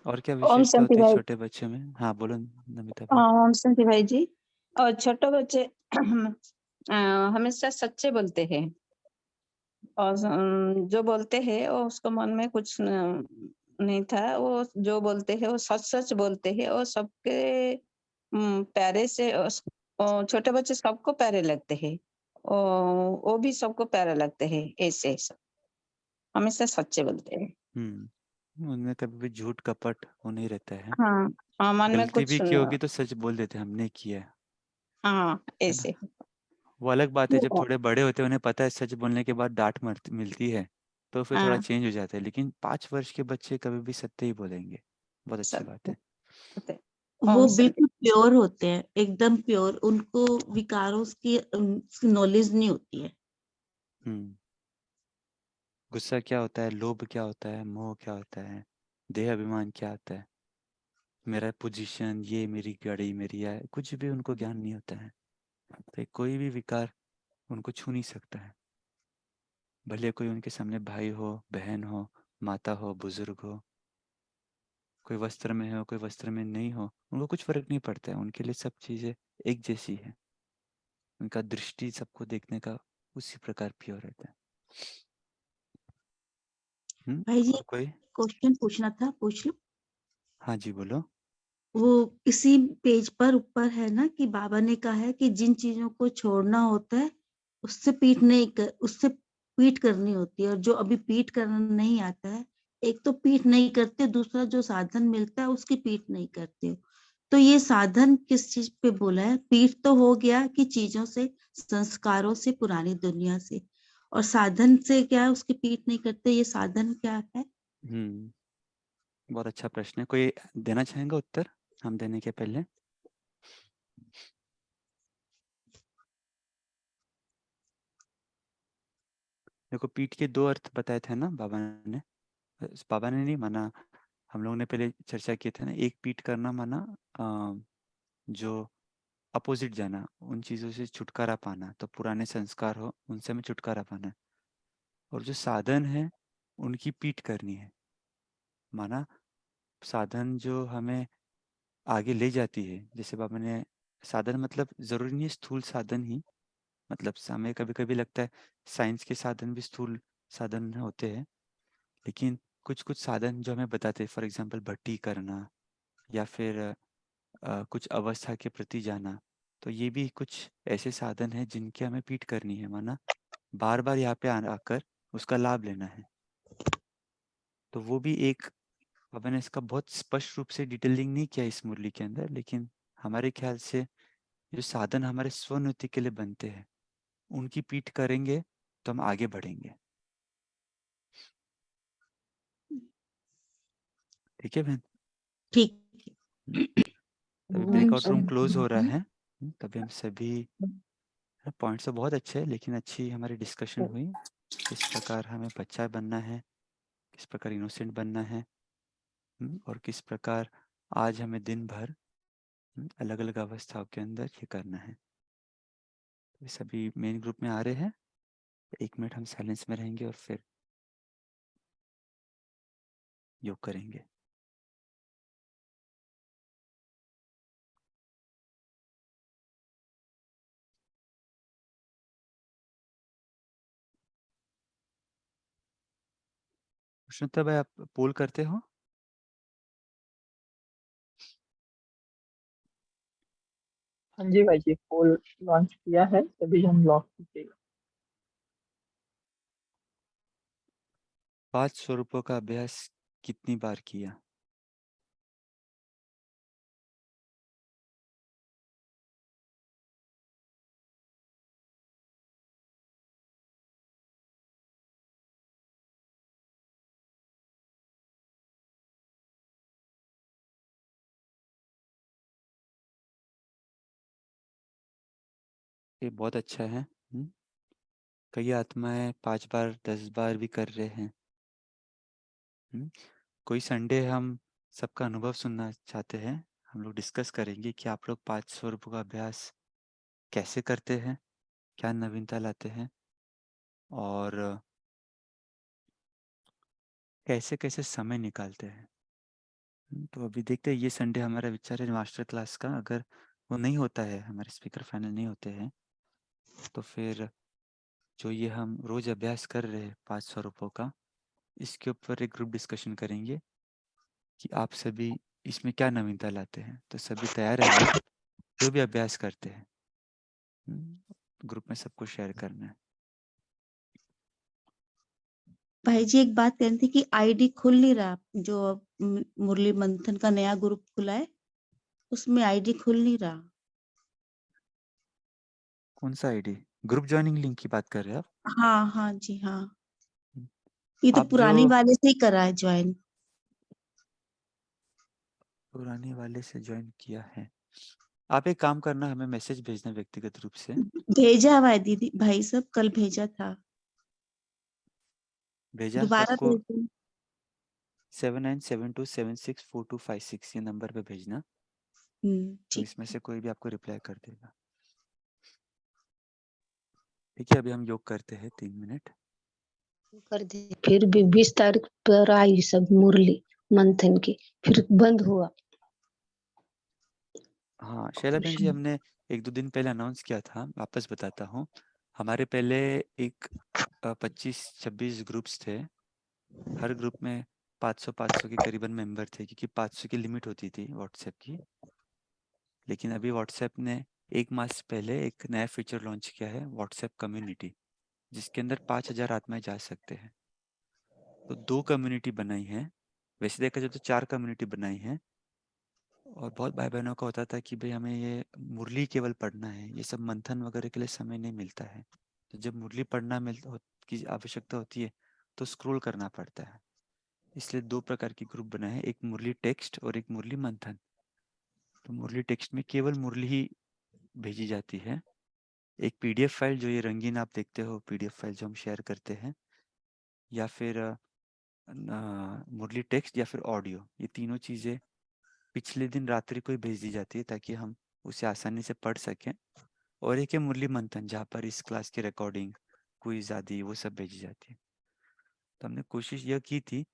S1: और क्या
S2: ओम
S1: विशेषता
S2: शांति
S1: होती है
S2: भाई।
S1: छोटे बच्चे में? हाँ, बोलो नमिता भाई।
S2: ओम शांति भाई जी। और छोटे बच्चे हमेशा सच्चे बोलते हैं और जो बोलते हैं वो उसको मन में कुछ नहीं था, वो जो बोलते हैं वो सच-सच बोलते हैं और सबके प्यारे से छोटे बच्चे सबको प्यारे लगते हैं। वो भी सबको प्यारे लगते हैं, ऐसे सब हमेशा सच्चे बोलते हैं।
S1: उनमें कभी भी झूठ कपट वो नहीं रहता है।
S2: हाँ, मन में
S1: गलती भी
S2: कुछ
S1: की होगी तो सच बोल देते हैं, हमने किया है।
S2: हाँ,
S1: है ना?
S2: ऐसे।
S1: वो अलग बात है जब थोड़े बड़े होते हैं, उन्हें पता है सच बोलने के बाद डाँट मिलती है, तो फिर थोड़ा
S2: हाँ,
S1: चेंज हो जाता है। लेकिन 5 वर्ष के बच्चे कभी भी सत्य ही बोलेंगे। बहुत अच्छी
S2: सब
S1: बात है।
S2: होते हैं।
S7: वो
S2: ओम शांति।
S7: बिल्कुल प्योर होते हैं, एकदम प्योर। उनको विकारों की नॉलेज नहीं होती है।
S1: हुँ। गुस्सा क्या होता है, लोभ क्या होता है, मोह क्या होता है, देह अभिमान क्या होता है, मेरा पोजीशन, ये मेरी गाड़ी, मेरी है, कुछ भी उनको ज्ञान नहीं होता है। तो कोई भी विकार उनको छू नहीं सकता है। भले कोई उनके सामने भाई हो, बहन हो, माता हो, बुजुर्ग हो, कोई वस्त्र में हो, कोई वस्त्र में नहीं हो, उनको कुछ फ़र्क नहीं पड़ता है। उनके लिए सब चीज़ें एक जैसी हैं। उनका दृष्टि सबको देखने का उसी प्रकार प्योर रहता है।
S7: भाई जी,
S1: और कोई?
S7: क्वेश्चन पूछना था, पूछ लो।
S1: हाँ जी, बोलो।
S7: वो इसी पेज पर ऊपर है ना कि बाबा ने कहा है कि जिन चीजों को छोड़ना होता है उससे पीठ करनी होती है, और जो अभी पीठ करना नहीं आता है, एक तो पीठ नहीं करते, दूसरा जो साधन मिलता है उसकी पीठ नहीं करते हो। तो ये साधन किस चीज पे बोला है? पीठ तो हो गया कि चीजों से, संस्कारों से, पुरानी दुनिया से, और साधन से क्या है उसकी पीठ नहीं करते, ये साधन क्या है?
S1: बहुत अच्छा प्रश्न है। कोई देना चाहेंगे उत्तर हम देने के पहले? देखो, पीठ के 2 अर्थ बताए थे ना बाबा ने। बाबा ने नहीं माना, हम लोगों ने पहले चर्चा किए थे ना, एक पीठ करना माना जो अपोजिट जाना, उन चीज़ों से छुटकारा पाना, तो पुराने संस्कार हो उनसे हमें छुटकारा पाना है। और जो साधन है उनकी पीठ करनी है, माना साधन जो हमें आगे ले जाती है। जैसे बाबा ने साधन मतलब ज़रूरी नहीं है स्थूल साधन ही, मतलब हमें कभी कभी लगता है साइंस के साधन भी स्थूल साधन होते हैं, लेकिन कुछ कुछ साधन जो हमें बताते हैं, फॉर एग्जांपल भट्टी करना या फिर कुछ अवस्था के प्रति जाना, तो ये भी कुछ ऐसे साधन हैं जिनकी हमें पीठ करनी है, माना बार बार यहाँ पे आकर उसका लाभ लेना है। तो वो भी एक, अब मैंने इसका बहुत स्पष्ट रूप से डिटेलिंग नहीं किया इस मुरली के अंदर, लेकिन हमारे ख्याल से जो साधन हमारे स्वोन्नति के लिए बनते हैं उनकी पीठ करेंगे तो हम आगे बढ़ेंगे। ठीक है बहन?
S7: ठीक
S1: तभी
S3: ओम
S1: ब्रेकआउट रूम क्लोज हो रहा
S3: शांति।
S1: है। तभी हम सभी, पॉइंट्स तो बहुत अच्छे हैं लेकिन अच्छी हमारी डिस्कशन हुई, किस प्रकार हमें बच्चा बनना है, किस प्रकार इनोसेंट बनना है, और किस प्रकार आज हमें दिन भर अलग अलग अवस्थाओं के अंदर ये करना है। तो सभी मेन ग्रुप में आ रहे हैं, 1 मिनट हम साइलेंस में रहेंगे और फिर योग करेंगे। कृष्णता भाई, आप पोल करते हो?
S8: हाँ जी भाई जी, पोल लॉन्च किया है, तभी हम लॉक कीजिएगा।
S1: 5 स्वरूपों का अभ्यास कितनी बार किया? ये बहुत अच्छा है। कई आत्माएं 5 बार 10 बार भी कर रहे हैं। कोई संडे हम सबका अनुभव सुनना चाहते हैं, हम लोग डिस्कस करेंगे कि आप लोग 5 स्वरूपों का अभ्यास कैसे करते हैं, क्या नवीनता लाते हैं, और कैसे कैसे समय निकालते हैं। तो अभी देखते हैं, ये संडे हमारा विचार है मास्टर क्लास का, अगर वो नहीं होता है, हमारे स्पीकर फाइनल नहीं होते हैं, तो फिर जो ये हम रोज अभ्यास कर रहे हैं 5 स्वरूपों का, इसके ऊपर एक ग्रुप डिस्कशन करेंगे कि आप सभी इसमें क्या नवीनता लाते हैं। तो सभी तैयार रहिए, जो भी अभ्यास करते हैं ग्रुप में सबको शेयर करना है।
S7: भाई जी, एक बात कहनी थी कि आईडी खुल नहीं रहा, जो मुरली मंथन का नया ग्रुप खुला है उसमें आईडी खुल नहीं रहा।
S1: कौन सा आईडी? ग्रुप ज्वाइनिंग लिंक की बात कर रहे हैं आप?
S7: हाँ हाँ जी हाँ, ये तो
S1: आप जो
S7: पुराने वाले से ही करा है ज्वाइन।
S1: पुराने वाले से ज्वाइन किया है, आप एक काम करना, हमें मैसेज भेजना व्यक्तिगत रूप से।
S7: भेजा हुआ है दीदी भाई सब, कल भेजा था,
S1: भेजा
S7: दोबारा
S1: सबको?
S7: भेजूं?
S1: 7972764256 ये नंबर पे भेजना, तो
S7: ठीक
S1: इसमें
S7: है।
S1: से कोई भी आपको रिप्लाई कर देगा। ठीक है, अभी हम योग करते हैं 3 मिनट।
S9: कर दे। फिर भी 20 तारीख पर आई सब मुरली मंथन की, फिर बंद हुआ।
S1: हाँ शैला बहन जी, हमने 1-2 दिन पहले अनाउंस किया था, वापस बताता हूँ। हमारे पहले एक 25-26 ग्रुप्स थे, हर ग्रुप में 500 के करीबन मेंबर थे, क्योंकि 500 की लिमिट होती थी व्हाट्सएप की। लेकिन अभी व्हाट्सएप ने 1 मास पहले एक नया फीचर लॉन्च किया है, व्हाट्सएप कम्युनिटी, जिसके अंदर 5000 आत्माएं जा सकते हैं। तो 2 कम्युनिटी बनाई है, वैसे देखा जाए तो 4 कम्युनिटी बनाई है। और बहुत भाई बहनों का होता था कि भाई हमें ये मुरली केवल पढ़ना है, ये सब मंथन वगैरह के लिए समय नहीं मिलता है। तो जब मुरली पढ़ना की आवश्यकता होती है तो स्क्रॉल करना पड़ता है, इसलिए 2 प्रकार की ग्रुप बनाए हैं, एक मुरली टेक्स्ट और एक मुरली मंथन। तो मुरली टेक्स्ट में केवल मुरली ही भेजी जाती है, एक पीडीएफ फाइल जो ये रंगीन आप देखते हो, पीडीएफ फाइल जो हम शेयर करते हैं, या फिर मुरली टेक्स्ट या फिर ऑडियो, ये तीनों चीज़ें पिछले दिन रात्रि को ही भेज दी जाती है ताकि हम उसे आसानी से पढ़ सकें। और एक है मुरली मंथन, जहाँ पर इस क्लास की रिकॉर्डिंग, क्विज आदि वो सब भेजी जाती है। तो हमने कोशिश यह की थी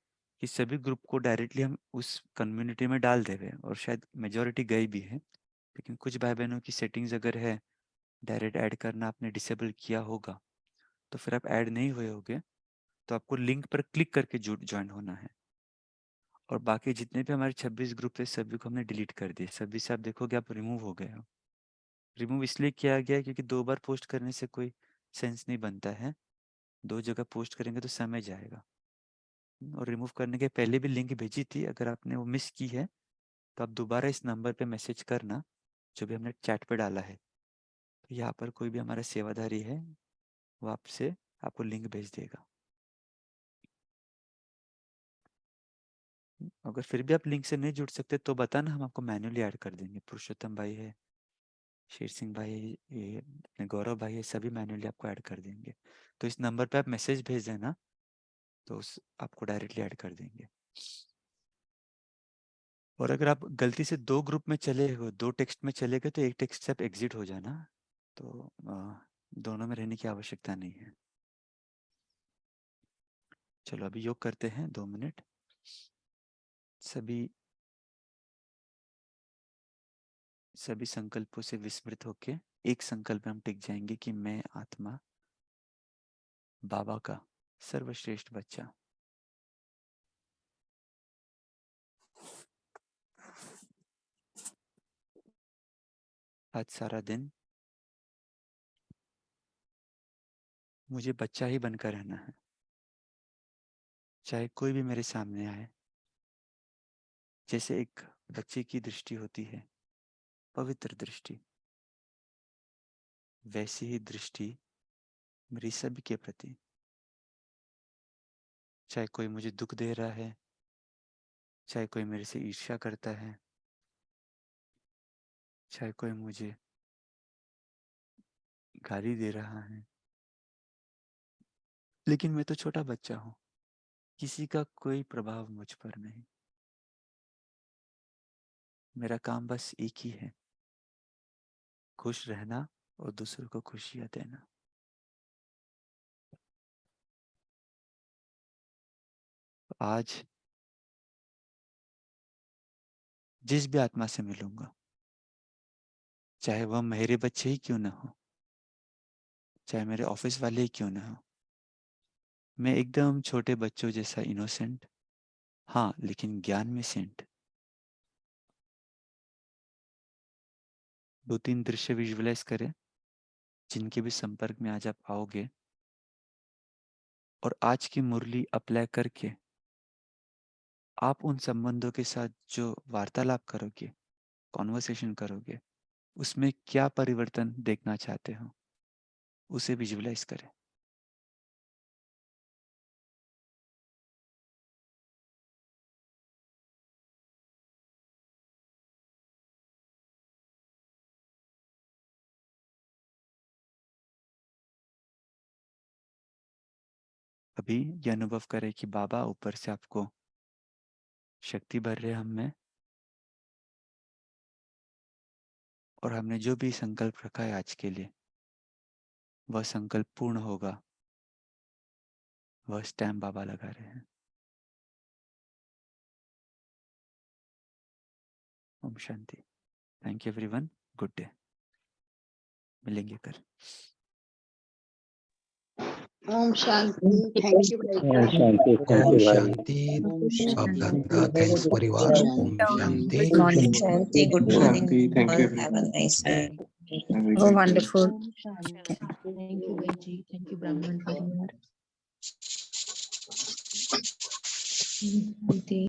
S1: कि सभी ग्रुप को डायरेक्टली हम उस कम्युनिटी में डाल देवे, और शायद मेजॉरिटी गई भी है, लेकिन कुछ भाई बहनों की सेटिंग्स अगर है डायरेक्ट ऐड करना आपने डिसेबल किया होगा, तो फिर आप ऐड नहीं हुए होगे, तो आपको लिंक पर क्लिक करके ज्वाइन होना है। और बाकी जितने भी हमारे 26 ग्रुप थे सभी को हमने डिलीट कर दिए, सभी से आप देखोगे आप रिमूव हो गए हो। रिमूव इसलिए किया गया क्योंकि 2 बार पोस्ट करने से कोई सेंस नहीं बनता है, 2 जगह पोस्ट करेंगे तो समय जाएगा। और रिमूव करने के पहले भी लिंक भेजी थी, अगर आपने वो मिस की है तो आप दोबारा इस नंबर पे मैसेज करना जो भी हमने चैट पे डाला है। तो यहाँ पर कोई भी हमारा सेवाधारी है वो आपसे आपको लिंक भेज देगा। अगर फिर भी आप लिंक से नहीं जुड़ सकते तो बताना, हम आपको मैन्युअली ऐड कर देंगे। पुरुषोत्तम भाई है, शेर सिंह भाई है, ये अपने गौरव भाई है, सभी मैन्युअली आपको ऐड कर देंगे। तो इस नंबर पे आप मैसेज भेज देना तो आपको डायरेक्टली ऐड कर देंगे। और अगर आप गलती से 2 ग्रुप में चले हो, 2 टेक्स्ट में चले गए, तो एक टेक्स्ट से आप एग्जिट हो जाना, तो दोनों में रहने की आवश्यकता नहीं है। चलो अभी योग करते हैं 2 मिनट। सभी संकल्पों से विस्मृत होके एक संकल्प में हम टिक जाएंगे कि मैं आत्मा बाबा का सर्वश्रेष्ठ बच्चा। आज सारा दिन मुझे बच्चा ही बनकर रहना है, चाहे कोई भी मेरे सामने आए। जैसे एक बच्चे की दृष्टि होती है, पवित्र दृष्टि, वैसी ही दृष्टि मेरी सभी के प्रति। चाहे कोई मुझे दुख दे रहा है, चाहे कोई मेरे से ईर्ष्या करता है, चाहे कोई मुझे गाली दे रहा है, लेकिन मैं तो छोटा बच्चा हूं, किसी का कोई प्रभाव मुझ पर नहीं। मेरा काम बस एक ही है, खुश रहना और दूसरों को खुशियां देना। आज जिस भी आत्मा से मिलूंगा, चाहे वह मेरे बच्चे ही क्यों ना हो, चाहे मेरे ऑफिस वाले ही क्यों ना हो, मैं एकदम छोटे बच्चों जैसा इनोसेंट, हाँ लेकिन ज्ञान में सेंट। 2-3 दृश्य विजुअलाइज करें जिनके भी संपर्क में आज आप आओगे, और आज की मुरली अप्लाई करके आप उन संबंधों के साथ जो वार्तालाप करोगे, कॉन्वर्सेशन करोगे, उसमें क्या परिवर्तन देखना चाहते हो उसे विजुअलाइज करें। अभी ये अनुभव करें कि बाबा ऊपर से आपको शक्ति भर रहे हम में, और हमने जो भी संकल्प रखा है आज के लिए वह संकल्प पूर्ण होगा, वह स्टैम्प बाबा लगा रहे हैं। Om Shanti. Thank you everyone, good day. मिलेंगे कल।
S9: Om Shanti. Thank you
S10: Om Shanti, thank
S11: Om
S10: you भाई।
S11: शांति।
S9: ओम शांति।
S11: थैंक्स परिवार। Om Shanti.
S12: Good morning.
S13: Shanti, good
S14: Om
S13: morning.
S14: Shanti. Thank
S13: All
S14: you,
S13: have a
S14: everyone.
S13: nice day.
S14: Have a
S6: Oh,
S14: great day.
S6: wonderful.
S2: Om Shanti. Thank you बेजी, thank you ब्राह्मण परिवार।
S9: शांति।